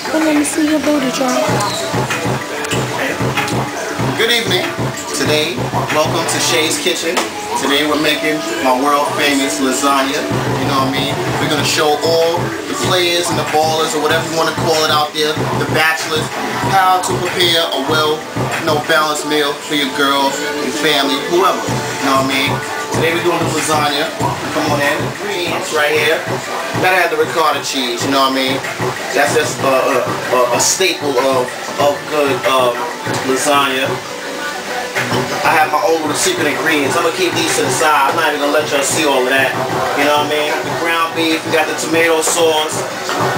But let me see your booty drop. Good evening. Today, welcome to Shay's Kitchen. Today we're making my world famous lasagna. You know what I mean? We're gonna show all the players and the ballers or whatever you want to call it out there, the bachelors, how to prepare a balanced meal for your girls, your family, whoever. You know what I mean? Today we're doing the lasagna. Come on in. Ingredients right here. Gotta have the ricotta cheese. You know what I mean? That's just a staple of good lasagna. I have my own little secret ingredients. I'm gonna keep these to the side. I'm not even gonna let y'all see all of that. You know what I mean? The ground beef, we got the tomato sauce.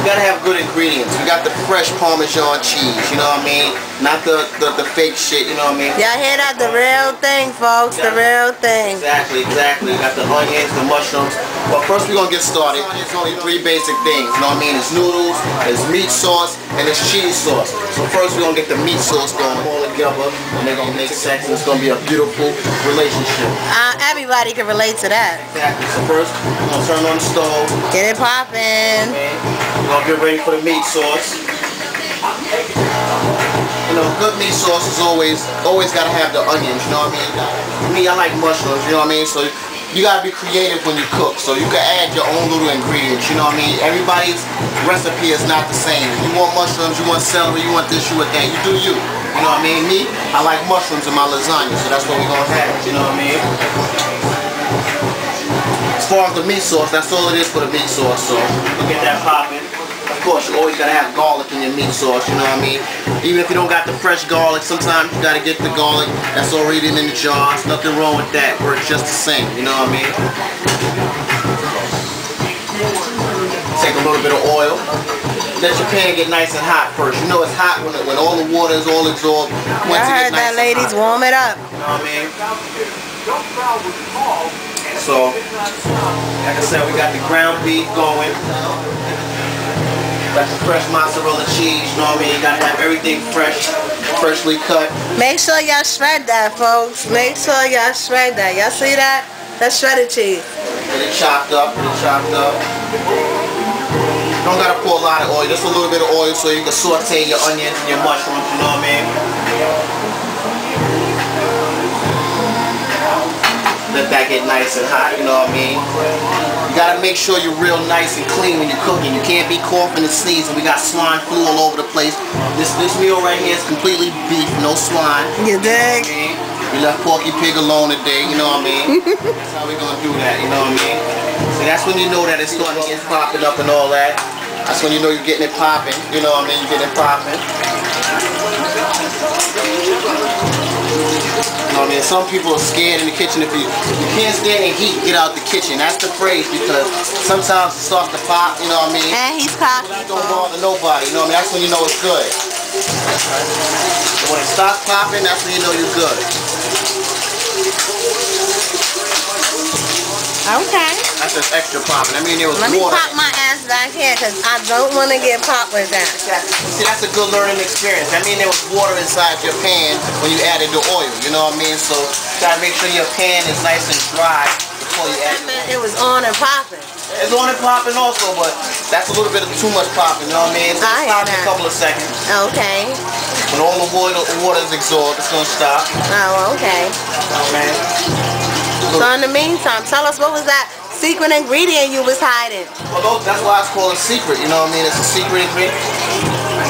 We gotta have good ingredients. We got the fresh Parmesan cheese, you know what I mean? Not the fake shit, you know what I mean? Y'all hear that? The real thing, folks. The real thing. Exactly. We got the onions, the mushrooms. But first we're gonna get started. It's only 3 basic things, you know what I mean? It's noodles, it's meat sauce, and it's cheese sauce. So first we're gonna get the meat sauce going all together, and they're gonna make sex, and it's gonna be a beautiful relationship. Everybody can relate to that. Exactly. So first, we're gonna turn on the stove. Get it poppin'. Okay. We're gonna get ready for the meat sauce. You know, good meat sauce is always gotta have the onions, you know what I mean? Me, I like mushrooms, you know what I mean? So you gotta be creative when you cook. So you can add your own little ingredients, you know what I mean? Everybody's recipe is not the same. You want mushrooms, you want celery, you want this, you want that. You do you. You know what I mean? Me, I like mushrooms in my lasagna, so that's what we're gonna have, you know what I mean? As far as the meat sauce, that's all it is for the meat sauce, so we'll get that popping. Of course, you always gotta have garlic in your meat sauce, you know what I mean? Even if you don't got the fresh garlic, sometimes you gotta get the garlic that's already in the jar. There's nothing wrong with that. Works just the same, you know what I mean? Take a little bit of oil. Let your pan get nice and hot first. You know it's hot when all the water is all absorbed. I heard that, ladies. Warm it up. You know what I mean? So, like I said, we got the ground beef going. Got the fresh mozzarella cheese, you know what I mean? You gotta have everything fresh, freshly cut. Make sure y'all shred that, folks. Make sure y'all shred that. Y'all see that? That's shredded cheese. Get it chopped up, You don't gotta pour a lot of oil, just a little bit of oil so you can saute your onions and your mushrooms, you know what I mean? Let that get nice and hot, you know what I mean? You gotta make sure you're real nice and clean when you're cooking. You can't be coughing and sneezing. We got swine flu all over the place. This meal right here is completely beef, no swine. You dig? We left Porky Pig alone today, you know what I mean? That's how we gonna do that, you know what I mean? So that's when you know that it's starting to get popping up and all that. That's when you know you're getting it popping, you know what I mean? You're getting it popping. You know what I mean? Some people are scared in the kitchen. If you can't stand the heat, get out the kitchen. That's the phrase, because sometimes it starts to pop, you know what I mean? And he's popping. Don't bother nobody, you know what I mean? That's when you know it's good. So when it starts popping, that's when you know you're good. Okay. That's just extra popping. I mean, there was water. Let me pop my ass back here, because I don't want to get popped with that. See, that's a good learning experience. I mean, there was water inside your pan when you added the oil, you know what I mean? So you gotta make sure your pan is nice and dry before you add it. It was on and popping. It's on and popping also, but that's a little bit of too much popping, you know what I mean? So it's popping a couple of seconds. Okay. When all the water is absorbed, it's gonna stop. Oh, okay. Okay. So in the meantime, tell us, what was that secret ingredient you was hiding? Well, that's why it's called a secret, you know what I mean? It's a secret ingredient.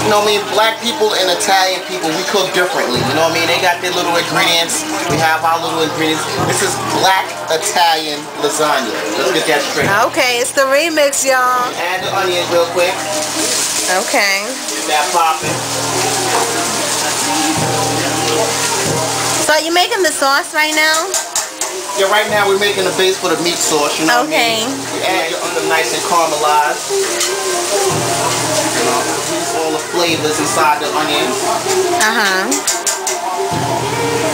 You know what I mean? Black people and Italian people, we cook differently, you know what I mean? They got their little ingredients. We have our little ingredients. This is black Italian lasagna. Let's get that straight. Okay, it's the remix, y'all. Add the onions real quick. Okay. Get that popping. So you making the sauce right now? Yeah, right now we're making the base for the meat sauce, you know what I mean? You add your onion nice and caramelized. You know, all the flavors inside the onions.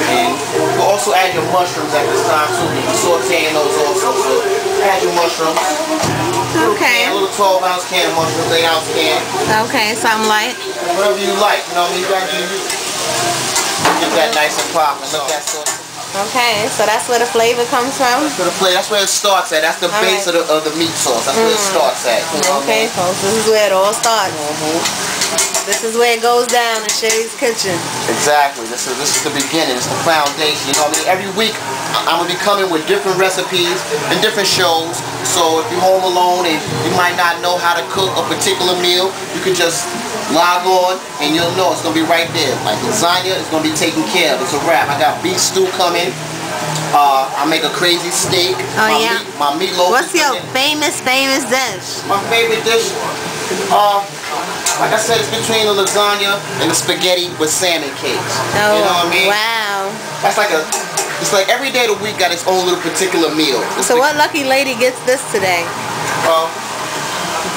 And we'll also add your mushrooms at this time too. We're sauteing those also. So add your mushrooms. Okay. A little 12-ounce can of mushrooms, 8-ounce can. Okay, something light. Whatever you like, you know what I mean? You gotta do you. Get that nice and popping. Look at that sauce. Okay, so that's where the flavor comes from? That's where it starts at. That's the base of the meat sauce. That's where it starts at. Okay, folks, this is where it all starts. This is where it goes down in Shay's kitchen. Exactly. This is the beginning. It's the foundation. You know what I mean? Every week I'm gonna be coming with different recipes and different shows. So if you're home alone and you might not know how to cook a particular meal, you can just log on and you'll know it's gonna be right there. Like lasagna is gonna be taken care of. It's a wrap. I got beef stew coming. I make a crazy steak. Oh yeah. My meatloaf. What's your famous dish? My favorite dish. Like I said, it's between the lasagna and the spaghetti with salmon cakes. Oh, you know what I mean? Wow. That's like it's like every day of the week got its own little particular meal. So what lucky lady gets this today?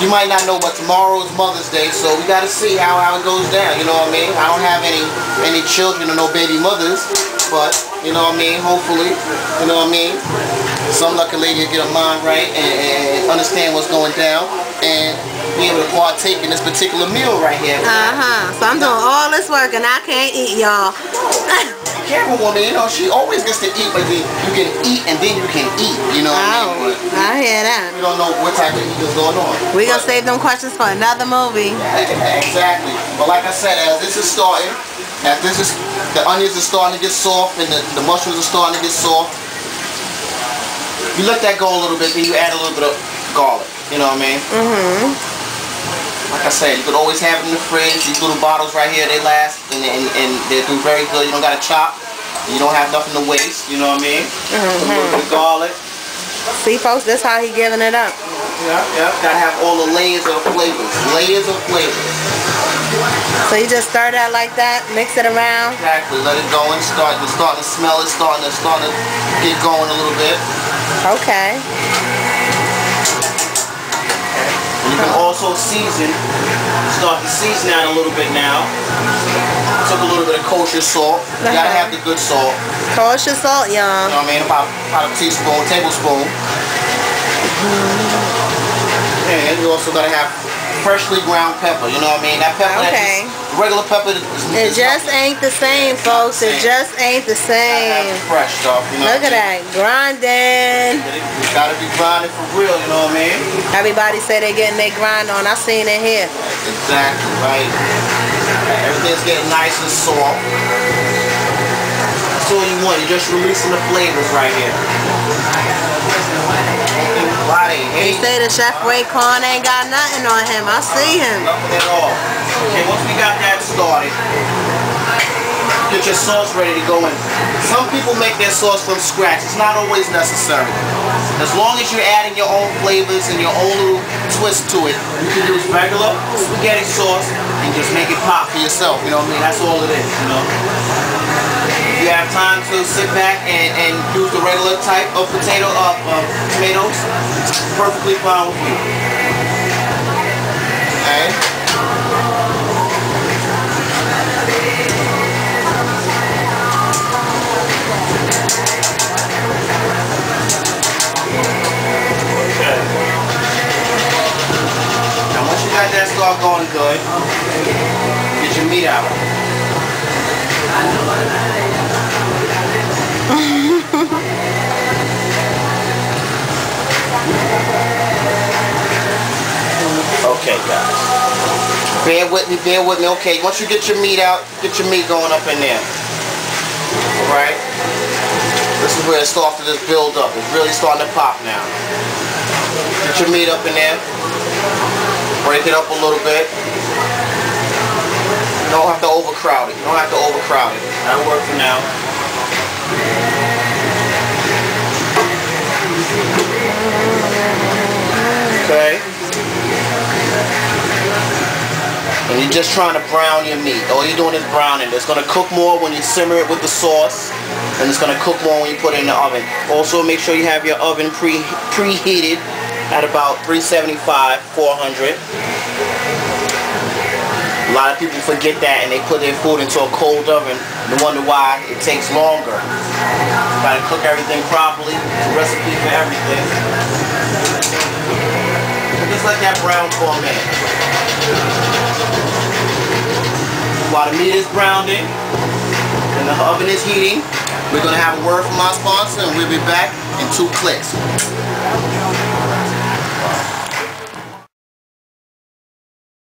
You might not know, but tomorrow is Mother's Day, so we gotta see how it goes down. You know what I mean? I don't have any children or no baby mothers, but you know what I mean? Hopefully, you know what I mean? Some lucky lady will get her mind right and understand what's going down and be able to partake in this particular meal right here. So I'm doing all this work and I can't eat, y'all. Careful, woman. You know she always gets to eat, but then you can eat and then you can eat. You know what I mean? But I hear that. we don't know what type of eating is going on. We're gonna save them questions for another movie. Yeah, exactly. But like I said, as this is starting, the onions are starting to get soft and the mushrooms are starting to get soft. You let that go a little bit, then you add a little bit of garlic. You know what I mean? Like I said, you could always have it in the fridge. These little bottles right here, they last and they do very good. You don't gotta chop. You don't have nothing to waste. You know what I mean? A little bit of garlic. See, folks, that's how he giving it up. Yeah. Gotta have all the layers of flavors. Layers of flavors. So you just start out like that, mix it around. Exactly. Let it go and start. You're starting to smell it. Starting to get going a little bit. Okay. You can also start to season out a little bit now. Took a little bit of kosher salt. You gotta have the good salt. Kosher salt, y'all. You know what I mean? About a tablespoon. And you also gotta have freshly ground pepper. You know what I mean? That pepper, regular pepper it just ain't the same, folks. It just ain't the same. Fresh stuff, you know. Look at that, grinding. You gotta be grinding for real, you know what I mean? Everybody say they getting their grind on. I seen it here. Exactly, right. Everything's getting nice and soft. That's all you want. You're just releasing the flavors right here. They say the Chef Raekwon ain't got nothing on him. I see him. Nothing at all. Okay, once we got that started, get your sauce ready to go in. Some people make their sauce from scratch. It's not always necessary. As long as you're adding your own flavors and your own little twist to it, you can use regular spaghetti sauce and just make it pop for yourself. You know what I mean? That's all it is, you know. If you have time to sit back and use the regular type of tomatoes, it's perfectly fine with you. Okay? Now once you got that start going good, get your meat out. Okay, guys. Bear with me. Okay, once you get your meat out, get your meat going up in there. Alright? This is where it starts to just build up. It's really starting to pop now. Get your meat up in there. Break it up a little bit. You don't have to overcrowd it. That'll work for now. Okay. And you're just trying to brown your meat. All you're doing is browning. It's going to cook more when you simmer it with the sauce. And it's going to cook more when you put it in the oven. Also, make sure you have your oven preheated at about 375, 400. A lot of people forget that and they put their food into a cold oven and wonder why it takes longer. You gotta cook everything properly. It's a recipe for everything. Just let that brown for a minute. While the meat is browning and the oven is heating, we're gonna have a word from our sponsor and we'll be back in 2 clicks.